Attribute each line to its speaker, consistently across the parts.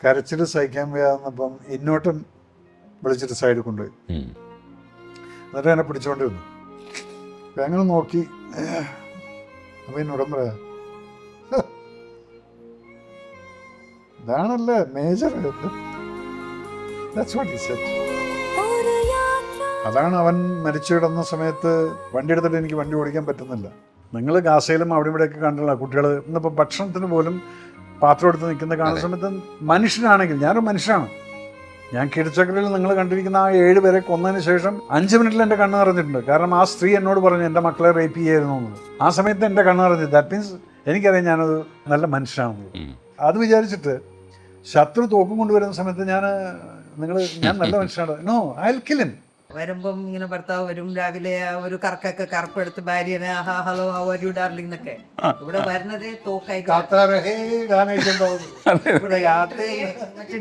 Speaker 1: കരച്ചിൽ സഹിക്കാൻ വയ്യാന്നപ്പം ഇന്നോട്ടൻ വിളിച്ചിട്ട് സൈഡിൽ കൊണ്ടുപോയി. എന്നിട്ട് എന്നെ പിടിച്ചോണ്ടിരുന്നു. അപ്പം അങ്ങനെ നോക്കി. അപ്പം എന്നോടും പറയാ, ഇതാണല്ലേ മേജർ. അതാണ് അവൻ മരിച്ചു കിടന്ന സമയത്ത് വണ്ടി എടുത്തിട്ട് എനിക്ക് വണ്ടി ഓടിക്കാൻ പറ്റുന്നില്ല. നിങ്ങൾ ഗാസയിലും അവിടെ ഇവിടെയൊക്കെ കണ്ടുള്ള കുട്ടികൾ ഇന്നിപ്പോൾ ഭക്ഷണത്തിന് പോലും പാത്രം എടുത്ത് നിൽക്കുന്ന കാണുന്ന സമയത്ത് മനുഷ്യനാണെങ്കിൽ, ഞാനൊരു മനുഷ്യനാണ്. ഞാൻ കിടച്ചക്കരയിൽ നിങ്ങൾ കണ്ടിരിക്കുന്ന ആ 7 പേരെ കൊന്നതിന് ശേഷം 5 മിനിറ്റിൽ എൻ്റെ കണ്ണ് നിറഞ്ഞിട്ടുണ്ട്. കാരണം ആ സ്ത്രീ എന്നോട് പറഞ്ഞു എൻ്റെ മക്കളെ റേപ്പ് ചെയ്യായിരുന്നു എന്നുള്ളത്. ആ സമയത്ത് എൻ്റെ കണ്ണ് നിറഞ്ഞു. ദാറ്റ് മീൻസ് എനിക്കറിയാം ഞാനത് നല്ല മനുഷ്യനാണെന്നുള്ളത്. അത് വിചാരിച്ചിട്ട് ശത്രു തോക്കും കൊണ്ടുവരുന്ന സമയത്ത് ഞാൻ നല്ല മനുഷ്യനാണ്. No, I will kill him.
Speaker 2: വരുമ്പം ഇങ്ങനെ ഭർത്താവ് വരും രാവിലെ, ഒരു കറപ്പെടുത്ത് ഭാര്യനെ hello how are you darling എന്നൊക്കെ. ഇവിടെ വരുന്നതേ തോക്കായി. ഇവിടെ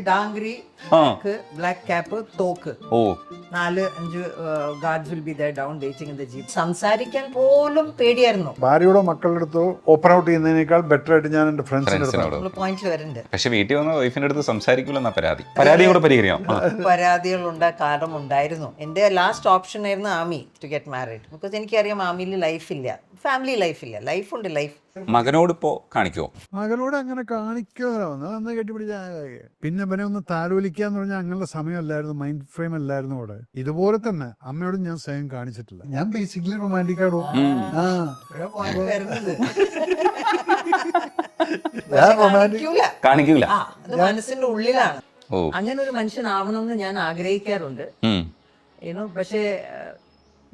Speaker 2: ഡാംഗ്രി, ബ്ലാക്ക് ക്യാപ്പ്, തോക്ക്, 4-5 guards will be there down waiting in the jeep. സംസാരിക്കാൻ പോലും പേടിയായിരുന്നു.
Speaker 1: ഭാര്യയോടോ മക്കളുടെ അടുത്തോ ഓപ്പൺ ഔട്ട് ചെയ്യുന്നതിനേക്കാൾ ബെറ്റർ ആയിട്ട് ഞാൻ എന്റെ ഫ്രണ്ട്സിനോട്
Speaker 2: പോയിന്റിൽ വരുന്നുണ്ട്.
Speaker 3: പക്ഷെ വീട്ടിൽ വന്ന വൈഫിന്റെ അടുത്ത് സംസാരിക്കില്ലെന്ന പരാതി കൂടെ പരിഹരിക്കാം.
Speaker 2: പരാതികളുണ്ട്, കാരണം ഉണ്ടായിരുന്നു. എന്റെ ലാസ്റ്റ് ഓപ്ഷൻ ആയിരുന്നു army to get married. Because എനിക്കറിയാം ആർമിയിൽ ലൈഫില്ല, ഫാമിലി ലൈഫില്ല. ലൈഫുണ്ട്, ലൈഫ്.
Speaker 3: മകനോട് ഇപ്പോ കാണിക്കുമോ?
Speaker 1: മകനോട് അങ്ങനെ കാണിക്കുമോ? കെട്ടിപ്പിടിച്ച പിന്നെ അവനെ ഒന്ന് താലോലിക്കാന്ന് പറഞ്ഞാൽ അങ്ങനെയുള്ള സമയമല്ലായിരുന്നു, മൈൻഡ് ഫ്രെയിം അല്ലായിരുന്നു അവിടെ. ഇതുപോലെ തന്നെ അമ്മയോടും ഞാൻ സ്നേഹം കാണിച്ചിട്ടില്ല. ഞാൻ ബേസിക്കലി റൊമാൻറ്റിക് ആണോ?
Speaker 3: കാണിക്കൂല.
Speaker 2: അത് മനസ്സിന്റെ ഉള്ളിലാണ്. അങ്ങനെ ഒരു മനുഷ്യനാവണമെന്ന് ഞാൻ ആഗ്രഹിക്കാറുണ്ട്. പക്ഷേ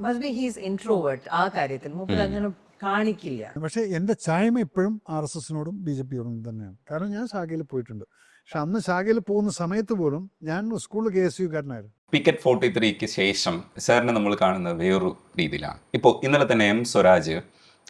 Speaker 2: മസ്റ്റ് ബി ഹീസ് ഇൻട്രോവേർട്ട്. ആ കാര്യത്തിൽ മൂപ്പർ അങ്ങനെ കാണിക്കില്ല.
Speaker 1: പക്ഷെ എന്റെ ചായ്മ ഇപ്പോഴും RSSനോടും BJPയോടും തന്നെയാണ്. കാരണം ഞാൻ ശാഖയിൽ പോയിട്ടുണ്ട്. പക്ഷെ അന്ന് ശാഖയിൽ പോകുന്ന സമയത്ത് പോലും ഞാൻ സ്കൂളിൽ KSUകാരനായിരുന്നു.
Speaker 3: പിക്കറ്റ് 43ക്ക് ശേഷം സാറിനെ നമ്മൾ കാണുന്നത് വേറൊരു രീതിയിലാണ്. ഇപ്പോൾ ഇന്നലെ തന്നെ M. സ്വരാജ്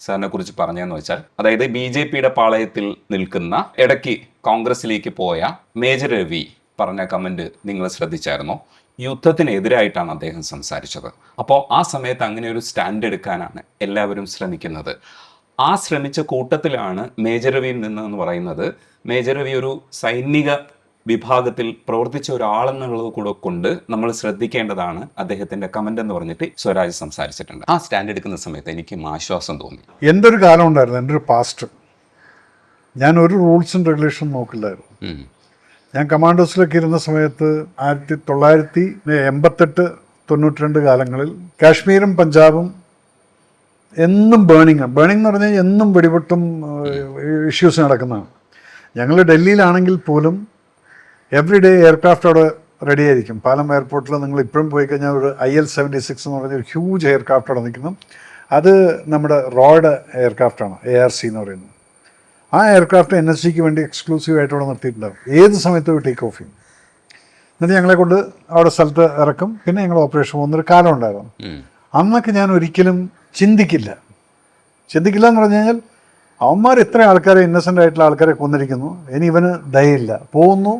Speaker 3: സാറിനെ കുറിച്ച് പറഞ്ഞതെന്ന് വെച്ചാൽ, അതായത് BJPയുടെ പാളയത്തിൽ നിൽക്കുന്ന, ഇടയ്ക്ക് കോൺഗ്രസിലേക്ക് പോയ മേജർ രവി പറഞ്ഞ കമന്റ് നിങ്ങൾ ശ്രദ്ധിച്ചായിരുന്നോ? യുദ്ധത്തിനെതിരായിട്ടാണ് അദ്ദേഹം സംസാരിച്ചത്. അപ്പോൾ ആ സമയത്ത് അങ്ങനെ ഒരു സ്റ്റാൻഡ് എടുക്കാനാണ് എല്ലാവരും ശ്രമിക്കുന്നത്. ആ ശ്രമിച്ച കൂട്ടത്തിലാണ് മേജർ രവിയിൽ നിന്നെന്ന് പറയുന്നത്. മേജർ രവി ഒരു സൈനിക വിഭാഗത്തിൽ പ്രവർത്തിച്ച ഒരാളെന്നുള്ളത് കൂടെ കൊണ്ട് നമ്മൾ ശ്രദ്ധിക്കേണ്ടതാണ് അദ്ദേഹത്തിന്റെ കമന്റ് എന്ന് പറഞ്ഞിട്ട് സ്വരാജ് സംസാരിച്ചിട്ടുണ്ട്. ആ സ്റ്റാൻഡ് എടുക്കുന്ന സമയത്ത് എനിക്ക് ആശ്വാസം തോന്നി.
Speaker 1: എൻ്റെ ഒരു കാലം ഉണ്ടായിരുന്നു, എൻ്റെ ഒരു പാസ്റ്റ്. ഞാൻ ഒരു റൂൾസ് ആൻഡ് റെഗുലേഷൻ നോക്കില്ലായിരുന്നു. ഞാൻ കമാൻഡോസിലൊക്കെ ഇരുന്ന സമയത്ത് 1988-92 കാലങ്ങളിൽ കാശ്മീരും പഞ്ചാബും എന്നും ബേണിംഗ് എന്ന് പറഞ്ഞാൽ എന്നും വെടിപൊട്ടും ഇഷ്യൂസ് നടക്കുന്നതാണ്. ഞങ്ങൾ ഡൽഹിയിലാണെങ്കിൽ പോലും എവറിഡേ എയർക്രാഫ്റ്റ് അവിടെ റെഡി ആയിരിക്കും. പാലം എയർപോർട്ടിൽ നിങ്ങൾ ഇപ്പോഴും പോയി കഴിഞ്ഞാൽ ഒരു IL-76 എന്ന് പറഞ്ഞ ഒരു ഹ്യൂജ് എയർക്രാഫ്റ്റ് അവിടെ നിൽക്കുന്നു. അത് നമ്മുടെ റോഡ് എയർക്രാഫ്റ്റാണ്, ARC എന്ന് പറയുന്നത്. ആ എയർക്രാഫ്റ്റ് NSGക്ക് വേണ്ടി എക്സ്ക്ലൂസീവായിട്ട് അവിടെ നിർത്തിയിട്ടുണ്ടാകും. ഏത് സമയത്തും ടേക്ക് ഓഫ് ചെയ്യും. എന്നിട്ട് ഞങ്ങളെ കൊണ്ട് അവിടെ സ്ഥലത്ത് ഇറക്കും. പിന്നെ ഞങ്ങൾ ഓപ്പറേഷൻ പോകുന്നൊരു കാലം ഉണ്ടായിരുന്നു. അന്നൊക്കെ ഞാൻ ഒരിക്കലും ചിന്തിക്കില്ല എന്ന് പറഞ്ഞു കഴിഞ്ഞാൽ, അവന്മാർ ഇത്ര ആൾക്കാരെ, ഇന്നസെൻ്റ് ആയിട്ടുള്ള ആൾക്കാരെ കൊന്നിരിക്കുന്നു, ഇനി ഇവന് ദയയില്ല, പോകുന്നു,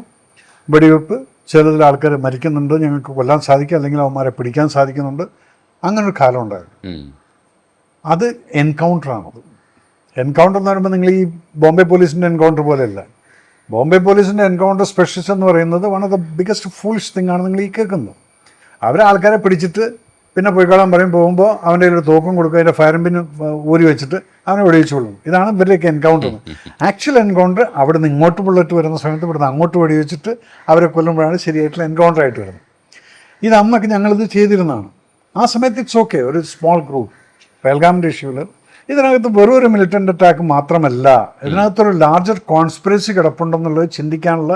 Speaker 1: വെടിവെപ്പ്, ചിലതിൽ ആൾക്കാർ മരിക്കുന്നുണ്ട്, ഞങ്ങൾക്ക് കൊല്ലാൻ സാധിക്കും, അല്ലെങ്കിൽ അവന്മാരെ പിടിക്കാൻ സാധിക്കുന്നുണ്ട്. അങ്ങനൊരു കാലം ഉണ്ടായിരുന്നു. അത് എൻകൗണ്ടറാണത്. എൻകൗണ്ടർ എന്ന് പറയുമ്പോൾ നിങ്ങൾ ഈ ബോംബെ പോലീസിൻ്റെ എൻകൗണ്ടർ പോലെയല്ല. ബോംബെ പോലീസിൻ്റെ എൻകൗണ്ടർ സ്പെഷ്യലിസ്റ്റ് എന്ന് പറയുന്നത് one of the biggest fools thing ആണ് നിങ്ങൾ ഈ കേൾക്കുന്നത്. അവരെ ആൾക്കാരെ പിടിച്ചിട്ട് പിന്നെ പോയിക്കോളാൻ പറയും. പോകുമ്പോൾ അവൻ്റെ ഒരു തോക്കും കൊടുക്കുക, അതിൻ്റെ ഫയറിംഗ് പിൻ ഊരി വെച്ചിട്ട് അവനെ വെടിവെച്ചുകൊള്ളും. ഇതാണ് ഇവരുടെയൊക്കെ എൻകൗണ്ടർ. ആക്ച്വൽ എൻകൗണ്ടർ അവിടെ നിന്ന് ഇങ്ങോട്ട് ബുള്ളറ്റ് വരുന്ന സമയത്ത് ഇവിടുന്ന് അങ്ങോട്ട് വെടിവെച്ചിട്ട് അവരെ കൊല്ലുമ്പോഴാണ് ശരിയായിട്ടുള്ള എൻകൗണ്ടർ ആയിട്ട് വരുന്നത്. ഇത് അന്നൊക്കെ ഞങ്ങളിത് ചെയ്തിരുന്നതാണ്. ആ സമയത്ത് ഇറ്റ്സ് ഓക്കെ, ഒരു സ്മോൾ ഗ്രൂപ്പ്. പെഹൽഗാമിൻ്റെ ഇഷ്യൂവിൽ ഇതിനകത്ത് വെറും ഒരു മിലിറ്റൻ്റ് അറ്റാക്ക് മാത്രമല്ല, ഇതിനകത്തൊരു ലാർജർ കോൺസ്പിറസി കിടപ്പുണ്ടെന്നുള്ളത് ചിന്തിക്കാനുള്ള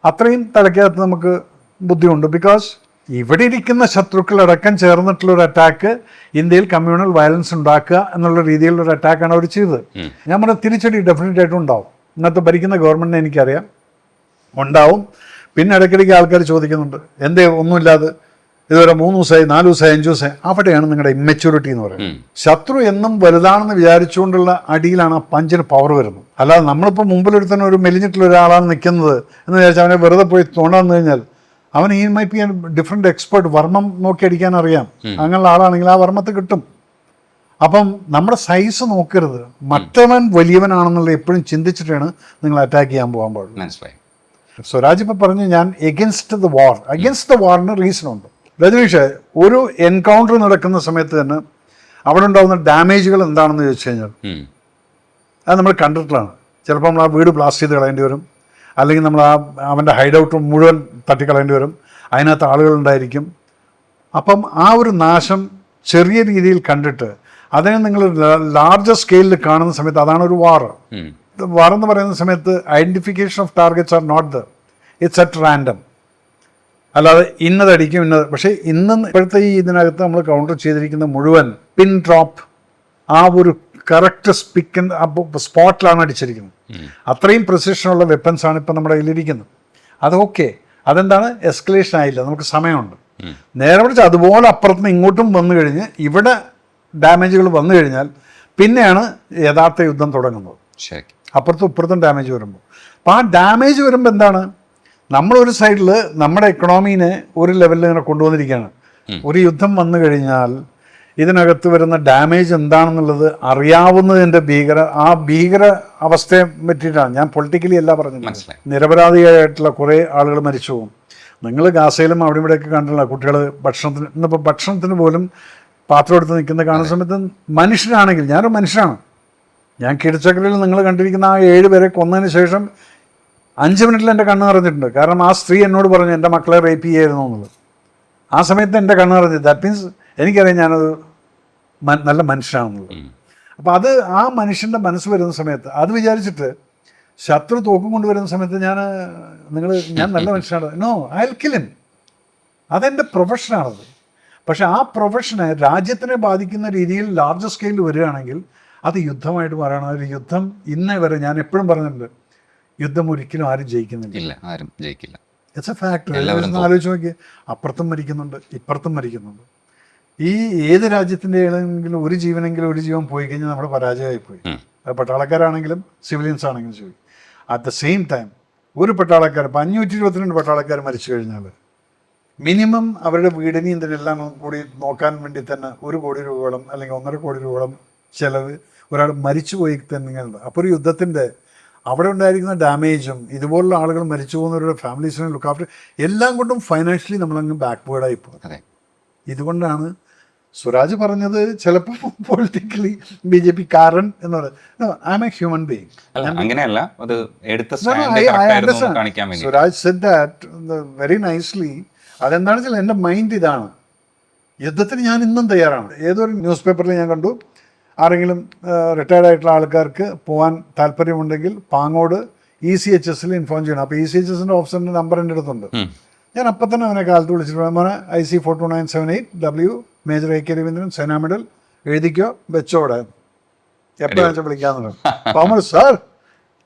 Speaker 1: അത്രയും തലയ്ക്കകത്ത് നമുക്ക് ബുദ്ധിയുണ്ട്. ബിക്കോസ് ഇവിടെ ഇരിക്കുന്ന ശത്രുക്കളടക്കം ചേർന്നിട്ടുള്ളൊരു അറ്റാക്ക് ഇന്ത്യയിൽ കമ്മ്യൂണൽ വയലൻസ് ഉണ്ടാക്കുക എന്നുള്ള രീതിയിലുള്ളൊരു അറ്റാക്കാണ് അവർ ചെയ്തത്. ഞാൻ പറഞ്ഞ തിരിച്ചടി ഡെഫിനറ്റ് ആയിട്ടും ഉണ്ടാവും. ഇന്നത്തെ ഭരിക്കുന്ന ഗവൺമെൻറ്റിനെ എനിക്കറിയാം ഉണ്ടാവും. പിന്നെ ഇടയ്ക്കിടയ്ക്ക് ആൾക്കാർ ചോദിക്കുന്നുണ്ട്, എന്തേ ഒന്നുമില്ലാതെ ഇതുവരെ 3 ദിവസമായി, 4 ദിവസമായി, 5 ദിവസമായി. അവിടെയാണ് നിങ്ങളുടെ ഇമ്മച്യൂരിറ്റി എന്ന് പറയുന്നത്. ശത്രു എന്നും വലുതാണെന്ന് വിചാരിച്ചുകൊണ്ടുള്ള അടിയിലാണ് ആ പഞ്ചിന് പവർ വരുന്നത്. അല്ലാതെ നമ്മളിപ്പോൾ മുമ്പിലൊരുത്തന്നെ ഒരു മെലിഞ്ഞിട്ടുള്ള ഒരാളാണ് നിൽക്കുന്നത് എന്ന് വിചാരിച്ചാൽ അവനെ വെറുതെ പോയി തോണ്ടാന്ന് കഴിഞ്ഞാൽ അവൻ ഈ മൈറ്റ് ബി ഡിഫറെൻറ്റ് എക്സ്പേർട്ട്, വർമ്മം നോക്കി അടിക്കാൻ അറിയാം. അങ്ങനെയുള്ള ആളാണെങ്കിൽ ആ വർമ്മത്ത് കിട്ടും. അപ്പം നമ്മുടെ സൈസ് നോക്കരുത്, മറ്റവൻ വലിയവനാണെന്നുള്ളത് എപ്പോഴും ചിന്തിച്ചിട്ടാണ് നിങ്ങൾ അറ്റാക്ക് ചെയ്യാൻ പോകാൻ പാടുള്ളൂ.
Speaker 3: മനസ്സിലായി.
Speaker 1: സ്വരാജ് ഇപ്പം പറഞ്ഞു ഞാൻ against the war. Against the വാറിന് റീസൺ ഉണ്ട്. രജനീഷ്, ഒരു എൻകൗണ്ടർ നടക്കുന്ന സമയത്ത് തന്നെ അവിടെ ഉണ്ടാകുന്ന ഡാമേജുകൾ എന്താണെന്ന് ചോദിച്ചു കഴിഞ്ഞാൽ അത് നമ്മൾ കണ്ടിട്ടുള്ളതാണ്. ചിലപ്പോൾ നമ്മൾ ആ വീട് ബ്ലാസ്റ്റ് ചെയ്ത് കളയേണ്ടി വരും, അല്ലെങ്കിൽ നമ്മൾ അവൻ്റെ ഹൈഡ് ഔട്ട് മുഴുവൻ തട്ടിക്കളയേണ്ടി വരും, അതിനകത്ത് ആളുകളുണ്ടായിരിക്കും. അപ്പം ആ ഒരു നാശം ചെറിയ രീതിയിൽ കണ്ടിട്ട് അതിനെ നിങ്ങൾ ലാർജർ സ്കെയിലിൽ കാണുന്ന സമയത്ത് അതാണ് ഒരു വാർ. വാർ എന്ന് പറയുന്ന സമയത്ത് identification of targets are not the, it's at random. അല്ലാതെ ഇന്നതടിക്കും ഇന്നത്. പക്ഷേ ഇപ്പോഴത്തെ ഈ ഇതിനകത്ത് നമ്മൾ കൗണ്ടർ ചെയ്തിരിക്കുന്ന മുഴുവൻ പിൻ ഡ്രോപ്പ്, ആ ഒരു കറക്റ്റ് സ്പോട്ടിലാണ് അടിച്ചിരിക്കുന്നത്. അത്രയും പ്രിസിഷനുള്ള വെപ്പൻസാണ് ഇപ്പം നമ്മുടെ കയ്യിലിരിക്കുന്നത്. അതൊക്കെ അതെന്താണ്, എസ്കലേഷൻ ആയില്ല, നമുക്ക് സമയമുണ്ട്. നേരെ പിടിച്ച് അതുപോലെ അപ്പുറത്തുനിന്ന് ഇങ്ങോട്ടും വന്നു കഴിഞ്ഞ് ഇവിടെ ഡാമേജുകൾ വന്നു കഴിഞ്ഞാൽ പിന്നെയാണ് യഥാർത്ഥ യുദ്ധം തുടങ്ങുന്നത്. അപ്പുറത്തും ഇപ്പുറത്തും ഡാമേജ് വരുമ്പോൾ. അപ്പോൾ ആ ഡാമേജ് വരുമ്പോൾ എന്താണ്, നമ്മളൊരു സൈഡിൽ നമ്മുടെ എക്കണോമീനെ ഒരു ലെവലിൽ ഇങ്ങനെ കൊണ്ടുവന്നിരിക്കുകയാണ്. ഒരു യുദ്ധം വന്നു കഴിഞ്ഞാൽ ഇതിനകത്ത് വരുന്ന ഡാമേജ് എന്താണെന്നുള്ളത് അറിയാവുന്നതിൻ്റെ ആ ഭീകര അവസ്ഥയെ പറ്റിയിട്ടാണ് ഞാൻ പൊളിറ്റിക്കലി അല്ല പറഞ്ഞത്. നിരപരാധിയായിട്ടുള്ള കുറേ ആളുകൾ മരിച്ചു പോകും. നിങ്ങൾ ഗാസയിലും അവിടെ ഇവിടെയൊക്കെ കണ്ടില്ല കുട്ടികൾ ഭക്ഷണത്തിന്, ഇന്നിപ്പോൾ ഭക്ഷണത്തിന് പോലും പാത്രം എടുത്ത് നിൽക്കുന്ന കാണുന്ന സമയത്ത് മനുഷ്യനാണെങ്കിൽ, ഞാനൊരു മനുഷ്യനാണ്, ഞാൻ കിടച്ചക്കരയിൽ നിങ്ങൾ കണ്ടിരിക്കുന്ന ആ 7 പേരെ കൊന്നതിന് ശേഷം 5 മിനിറ്റിൽ എൻ്റെ കണ്ണ് നിറഞ്ഞിട്ടുണ്ട്. കാരണം ആ സ്ത്രീ എന്നോട് പറഞ്ഞു എൻ്റെ മക്കളെ റേപ്പ് ചെയ്യായിരുന്നു എന്നുള്ളത്. ആ സമയത്ത് എൻ്റെ കണ്ണ് നിറഞ്ഞത്. ദാറ്റ് മീൻസ് എനിക്കറിയാം ഞാനത് നല്ല മനുഷ്യനാണെന്നുള്ളത്. അപ്പോൾ അത് ആ മനുഷ്യൻ്റെ മനസ്സ് വരുന്ന സമയത്ത് അത് വിചാരിച്ചിട്ട് ശത്രു തോക്കും കൊണ്ടുവരുന്ന സമയത്ത് ഞാൻ നല്ല മനുഷ്യനാണ്, no, I will kill him. അതെൻ്റെ പ്രൊഫഷനാണത്. പക്ഷെ ആ പ്രൊഫഷനെ രാജ്യത്തിനെ ബാധിക്കുന്ന രീതിയിൽ ലാർജർ സ്കെയിലിൽ വരികയാണെങ്കിൽ അത് യുദ്ധമായിട്ട് മാറണം. ഒരു യുദ്ധം ഇന്നേ വരെ ഞാൻ എപ്പോഴും പറഞ്ഞിട്ടുണ്ട്, യുദ്ധം ഒരിക്കലും ആരും ജയിക്കുന്നില്ല,
Speaker 3: ആരും ജയിക്കില്ല.
Speaker 1: It's A fact. ആലോചിച്ച് നോക്കി, അപ്പുറത്തും മരിക്കുന്നുണ്ട്, ഇപ്പുറത്തും മരിക്കുന്നുണ്ട്. ഈ ഏത് രാജ്യത്തിൻ്റെ ഏതെങ്കിലും ഒരു ജീവൻ പോയി കഴിഞ്ഞാൽ നമ്മുടെ പരാജയമായിപ്പോയി. അത് പട്ടാളക്കാരാണെങ്കിലും സിവിലിയൻസ് ആണെങ്കിലും ശരി. അറ്റ് ദ സെയിം ടൈം ഒരു പട്ടാളക്കാർ 522 പട്ടാളക്കാർ മരിച്ചു കഴിഞ്ഞാൽ മിനിമം അവരുടെ വീടിനെയും ഇതിനെല്ലാം കൂടി നോക്കാൻ വേണ്ടി തന്നെ 1 കോടി രൂപയോളം അല്ലെങ്കിൽ 1.5 കോടി രൂപയോളം ചിലവ് ഒരാൾ മരിച്ചു പോയി തന്നെയുണ്ട്. അപ്പോൾ ഒരു യുദ്ധത്തിൻ്റെ അവിടെ ഉണ്ടായിരിക്കുന്ന ഡാമേജും ഇതുപോലുള്ള ആളുകൾ മരിച്ചു പോകുന്നവരുടെ ഫാമിലീസിനെ ലുക്ക് ആഫ്റ്റർ എല്ലാം കൊണ്ടും ഫൈനാൻഷ്യലി നമ്മളങ്ങ് ബാക്ക്വേർഡായി പോകും. ഇതുകൊണ്ടാണ് സ്വരാജ് പറഞ്ഞത് ചിലപ്പോൾ പൊളിറ്റിക്കലി BJP കാരൻ എന്ന് പറയുന്നത്. I am a human being.
Speaker 3: അങ്ങനെയല്ല, അത്
Speaker 1: Swaraj said that very nicely. അതെന്താണെന്ന് വെച്ചാൽ എൻ്റെ മൈൻഡ് ഇതാണ്, യുദ്ധത്തിന് ഞാൻ ഇന്നും തയ്യാറാണ്. ഏതൊരു ന്യൂസ് പേപ്പറിൽ ഞാൻ കണ്ടു, ആരെങ്കിലും റിട്ടയർഡ് ആയിട്ടുള്ള ആൾക്കാർക്ക് പോകാൻ താല്പര്യമുണ്ടെങ്കിൽ പാങ്ങോട് ECHSൽ ഇൻഫോം ചെയ്യണം. അപ്പോൾ ECHSൻ്റെ ഓഫീസറിൻ്റെ നമ്പർ എൻ്റെ അടുത്തുണ്ട്. ഞാൻ അപ്പം തന്നെ അവനെ കാലത്ത് വിളിച്ചിട്ട് മോനെ IC 42978 മേജർ AK രവീന്ദ്രൻ, സേനാ മെഡൽ, എഴുതിക്കോ, വെച്ചോടെ, എപ്പോഴാണെന്ന് വെച്ചാൽ വിളിക്കാമെന്നുള്ളത്. അപ്പോൾ അവൻ സാർ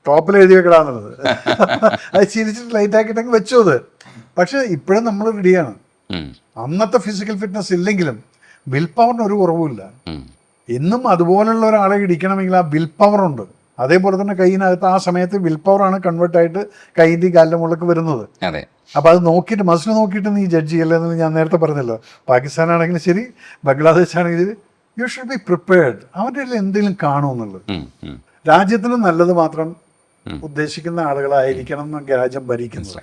Speaker 1: ടോപ്പിൽ എഴുതി വെക്കടാന്നുള്ളത്. അത് ചിരിച്ചിട്ട് ലൈറ്റ് ആക്കിയിട്ടെങ്കിൽ വെച്ചോ അത്. പക്ഷേ ഇപ്പോഴും നമ്മൾ റെഡിയാണ്. അന്നത്തെ ഫിസിക്കൽ ഫിറ്റ്നസ് ഇല്ലെങ്കിലും വിൽ പവറിന് ഒരു കുറവുമില്ല. ഇന്നും അതുപോലുള്ള ഒരാളെ ഇടിക്കണമെങ്കിൽ ആ വിൽ പവറുണ്ട്. അതേപോലെ തന്നെ കൈയിനകത്ത് ആ സമയത്ത് വിൽ പവറാണ് കൺവേർട്ടായിട്ട് കൈൻ്റെ കാലിൻ്റെ മുകളിലേക്ക് വരുന്നത്. അപ്പോൾ അത് നോക്കിയിട്ട് മസിൽ നോക്കിയിട്ട് നീ ജഡ്ജ് ചെയ്യല്ലെന്ന് ഞാൻ നേരത്തെ പറഞ്ഞല്ലോ. പാകിസ്ഥാനാണെങ്കിലും ശരി, ബംഗ്ലാദേശ് ആണെങ്കിലും ശരി, യു ഷുഡ് ബി പ്രിപ്പയർഡ്. അവൻ്റെ കയ്യിൽ എന്തെങ്കിലും കാണുമെന്നുള്ളത്. രാജ്യത്തിന് നല്ലത് മാത്രം ഉദ്ദേശിക്കുന്ന ആളുകളായിരിക്കണം എന്ന് രാജ്യം ഭരിക്കുന്നത്.